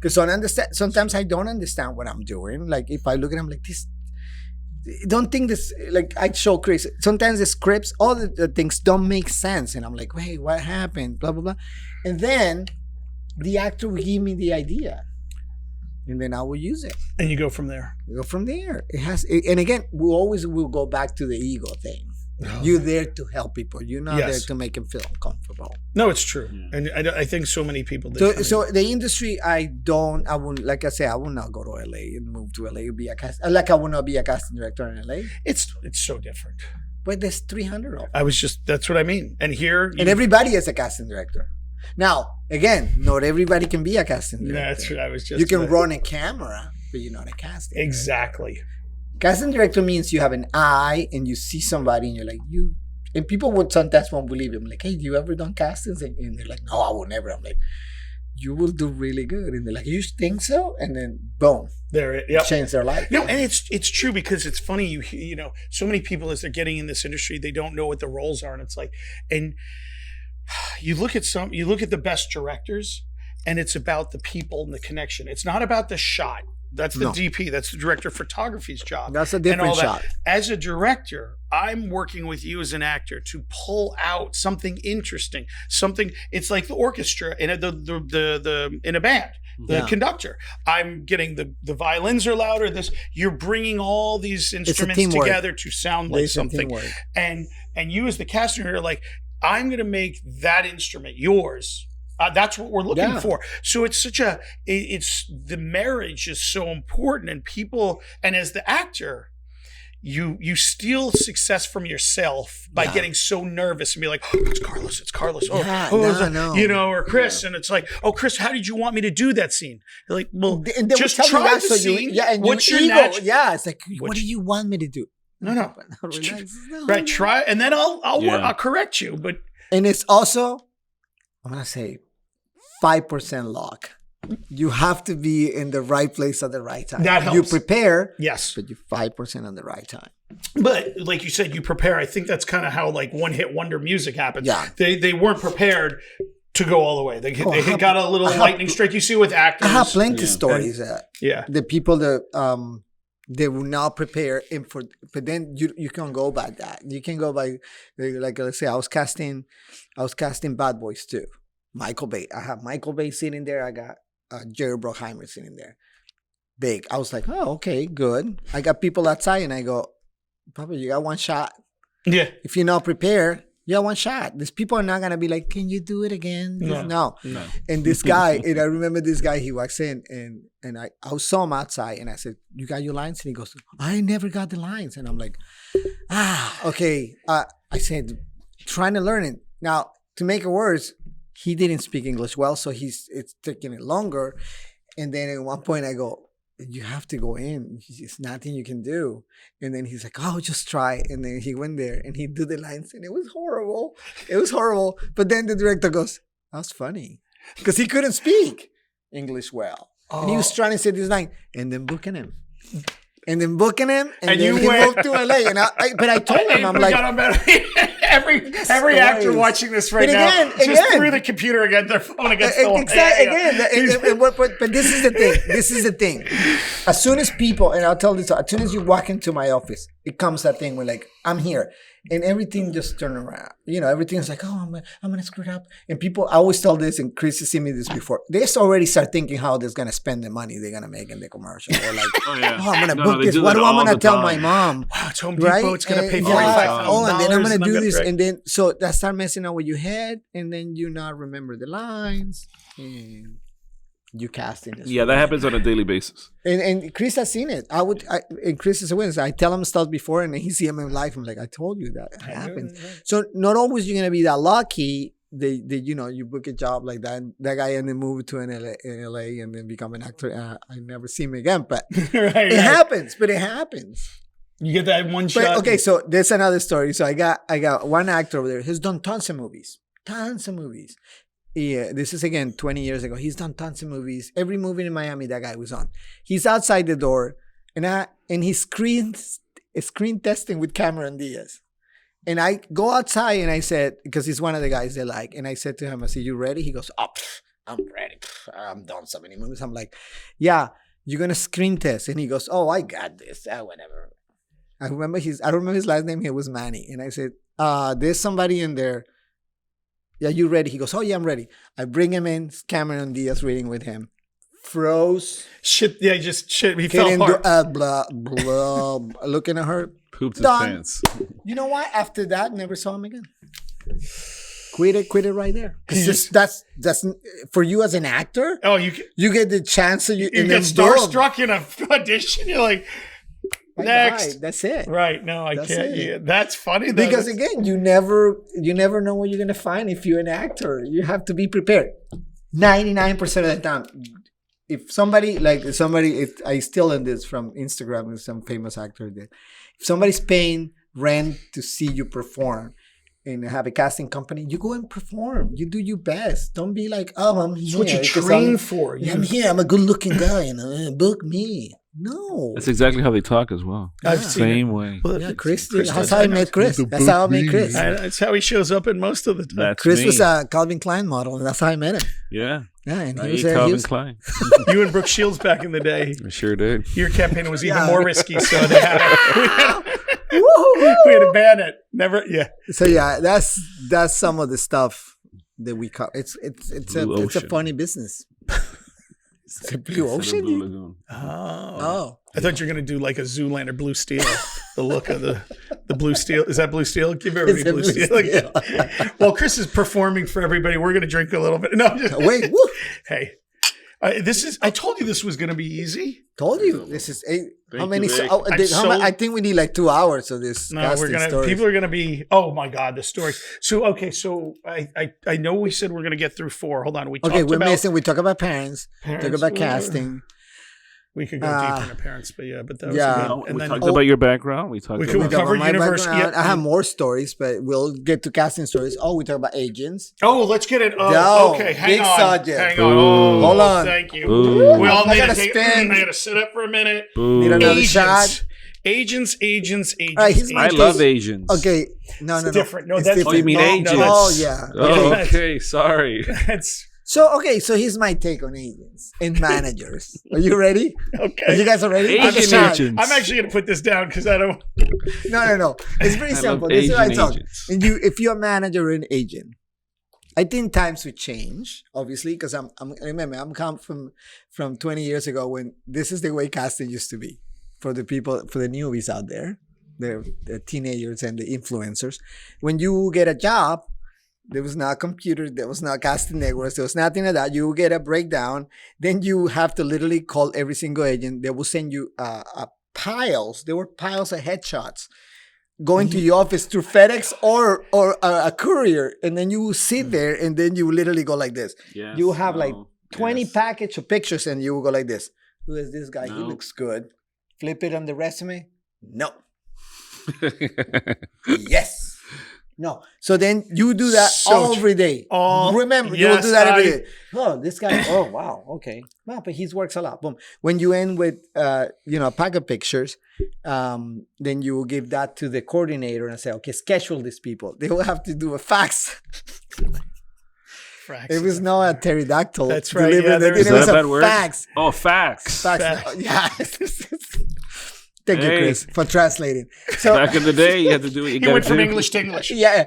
Because sometimes I don't understand what I'm doing. Like if I look at them like this, don't think this, like I show Chris, sometimes the scripts, all the things don't make sense. And I'm like, wait, what happened? Blah, blah, blah. And then the actor will give me the idea. And then I will use it. And you go from there. You go from there. And again, we always will go back to the ego thing. Oh. You're there to help people. You're not Yes. there to make them feel comfortable. No, it's true. Yeah. And I think so many people. So the industry, I wouldn't, like I say, I will not go to LA and move to LA and be a like I will not be a casting director in LA. It's so different. But there's 300 of them. That's what I mean. And here. And everybody is a casting director. Now, again, not everybody can be a casting director. That's what I was just. You can run a camera, but you're not a casting Exactly. director. Casting director means you have an eye and you see somebody and you're like, and people would sometimes won't believe it. I'm like, hey, you ever done castings? And they're like, no, I will never. I'm like, you will do really good. And they're like, you think so? And then boom, change their life. No, and it's true because it's funny. You know, so many people as they're getting in this industry, they don't know what the roles are, and it's like, and you look at the best directors, and it's about the people and the connection. It's not about the shot. That's the DP. That's the director of photography's job. That's a different shot. As a director, I'm working with you as an actor to pull out something interesting. Something. It's like the orchestra in a band. The conductor. I'm getting the violins are louder. You're bringing all these instruments together to sound like something. And you as the caster, you're like, I'm going to make that instrument yours. That's what we're looking for. So it's the marriage is so important, and people, and as the actor, you steal success from yourself by getting so nervous and be like, oh, it's Carlos. You know, or Chris, and it's like, oh, Chris, how did you want me to do that scene? You're like, well, just try the scene. And what's your ego? Yeah, it's like, what do you want me to do? No. Right, try, and then I'll correct you, but. And it's also, I'm gonna say, 5% luck. You have to be in the right place at the right time. That helps. You prepare, yes, but you're 5% on the right time. But like you said, you prepare. I think that's kind of how like one hit wonder music happens. Yeah, they weren't prepared to go all the way. They got a little lightning strike. You see with actors. I have plenty of stories. The people that they will not prepare, but then you can go by that. You can go by, like, let's say I was casting Bad Boys 2. Michael Bay. I have Michael Bay sitting there. I got Jerry Bruckheimer sitting there. Big. I was like, oh, okay, good. I got people outside, and I go, Papa, you got one shot. Yeah. If you're not prepared, you got one shot. These people are not gonna be like, can you do it again? No. And this guy, and I remember this guy. He walks in, and I saw him outside, and I said, you got your lines? And he goes, I never got the lines. And I'm like, okay. I said, trying to learn it. Now, to make it worse, he didn't speak English well, so it's taking it longer. And then at one point I go, you have to go in. It's nothing you can do. And then he's like, oh, just try. And then he went there and he did the lines, and it was horrible. It was horrible. But then the director goes, that was funny. Because he couldn't speak English well. Oh. And he was trying to say this line, and then booking him. And then booking him, and then he moved to LA. And but I told him, I'm like, every actor watching this right now, just through the computer again, their phone against the wall. But this is the thing. This is the thing. As soon as people, and I'll tell this, as soon as you walk into my office, it comes that thing where like, I'm here. And everything just turn around. You know, everything's like, oh, I'm going to screw it up. And people, I always tell this, and Chris has seen me this before. They just already start thinking how they're going to spend the money they're going to make in the commercial. Or like, I'm going to book this. What am I going to tell my mom? Wow, it's Home Depot. It's going to pay $45,000. Oh, and then I'm going to do this. And then, so that start messing up with your head. And then you not remember the lines. And you casting this. Yeah, that happens on a daily basis. And Chris has seen it. And Chris is a witness. I tell him stuff before, and then he see him in life. I'm like, I told you that happens. So not always you're gonna be that lucky. They you book a job like that. That guy and then move to LA and then become an actor. I never see him again, but it happens. But it happens. You get that one shot. Okay, so there's another story. So I got one actor over there. He's done tons of movies. Yeah, this is again 20 years ago. He's done tons of movies. Every movie in Miami that guy was on. He's outside the door, and he's screen testing with Cameron Diaz. And I go outside and I said, because he's one of the guys they like, and I said to him, I said, you ready? He goes, I'm ready. I'm done so many movies. I'm like, yeah, you're going to screen test. And he goes, oh, I got this. Whatever. I don't remember his last name. It was Manny. And I said, there's somebody in there. Yeah, you ready? He goes, oh, yeah, I'm ready. I bring him in. It's Cameron Diaz reading with him. Froze. Shit. Yeah, just shit. He fell apart. Blah, blah, looking at her. Pooped his pants. You know what? After that, never saw him again. Quit it right there. Because that's for you as an actor. Oh, you get the chance. You get starstruck in an audition. You're like, next. Right, that's it. Right. No, I can't. Yeah, that's funny. Though. Because again, you never know what you're gonna find if you're an actor. You have to be prepared. 99% of the time. If somebody, I still in this from Instagram with some famous actor did. If somebody's paying rent to see you perform and have a casting company, you go and perform. You do your best. Don't be like, oh, I'm here. That's what you train for. I'm here. I'm a good-looking guy. Book me. No. That's exactly how they talk as well. Yeah. Same way. Well, yeah, Chris. That's how I met Chris. That's how I met Chris. That's how he shows up in most of the time. Chris was a Calvin Klein model, and that's how I met him. Yeah. Yeah, and he was Calvin Klein. You and Brooke Shields back in the day. I sure did. Your campaign was even more risky, so we had to ban it. Never, yeah. So yeah, that's some of the stuff that we cover. It's a funny business. It's a blue ocean. Blue Lagoon. Oh. I thought you were going to do like a Zoolander Blue Steel. The look of the Blue Steel. Is that Blue Steel? Give everybody Blue Steel. Well, Chris is performing for everybody. We're going to drink a little bit. No, wait. Woo. Hey, I told you this was going to be easy. Told you this is how many? I think we need like 2 hours of this. No, people are gonna be. Oh my God, the story. So okay, I know we said we're gonna get through 4. Hold on, we talk about parents. Talk about casting. We could go deeper into parents, but that was good. And we talked about your background. We covered university. I have more stories, but we'll get to casting stories. Oh, we talk about agents. Oh, let's get it. Oh, okay, hang on. Subject. Hang on. Oh, hold on. Thank you. Ooh. We all need to spin. I got to sit up for a minute. Need another shot. Agents. I love Asians. Okay, no. Different. No, it's that's different. You mean agents? Oh yeah. Okay, sorry. So here's my take on agents and managers. Are you ready? Okay. Are you guys are ready? Agents. I'm actually going to put this down because I don't. No. It's very simple. This is what I talk. And if you're a manager or an agent, I think times would change, obviously, because I'm come from 20 years ago when this is the way casting used to be for the newbies out there, the teenagers and the influencers. When you get a job, there was not computers, there was not casting networks, there was nothing like that. You get a breakdown, then you have to literally call every single agent. They will send you piles. There were piles of headshots going to your office through FedEx or a courier, and then you will sit there, and then you will literally go like this. Yes, you will have 20 package of pictures, and you will go like this. Who is this guy? No. He looks good. Flip it on the resume. No. Yes. No. So then you do that every day. Remember, you will do that every day. Oh, this guy. Oh, wow. Okay. Well, but he works a lot. Boom. When you end with, a pack of pictures, then you will give that to the coordinator and say, okay, schedule these people. They will have to do a fax. It was not a pterodactyl. That's right. Yeah, it was a fax. Oh, fax. Yeah. Thank you, Chris, for translating. So back in the day, you had to do it. You went from English to English. Yeah.